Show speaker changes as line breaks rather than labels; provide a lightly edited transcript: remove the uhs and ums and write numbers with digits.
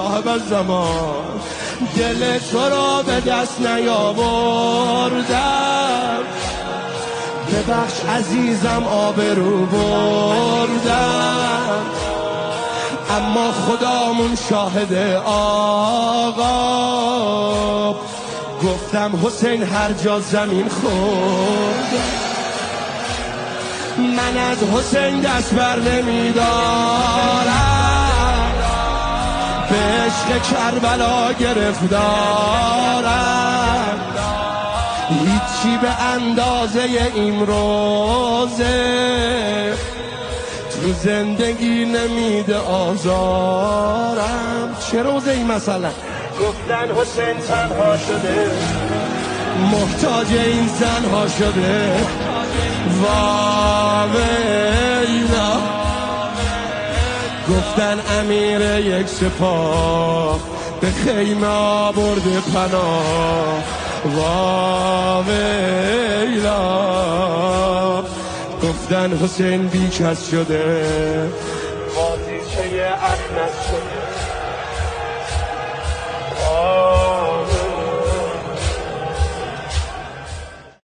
صاحب زمان دل تو را به دست نیاوردم، ببخش عزیزم آبرو بردم، اما خدامون شاهد آقا، گفتم حسین هر جا زمین خورد من از حسین دست بر نمیدارم، به عشق کربلا گرفتارم، هیچی به اندازه این روزه تو زندگی نمیده آزارم. چه روزه ای مثلا؟ گفتن حسین تنها شده، محتاج این زنها شده، واویلا. گفتن امیر یک سپاه به خیمه آورده پناه، واویلا. گفتن حسین بیکس شده، بازیچه اخنس شده.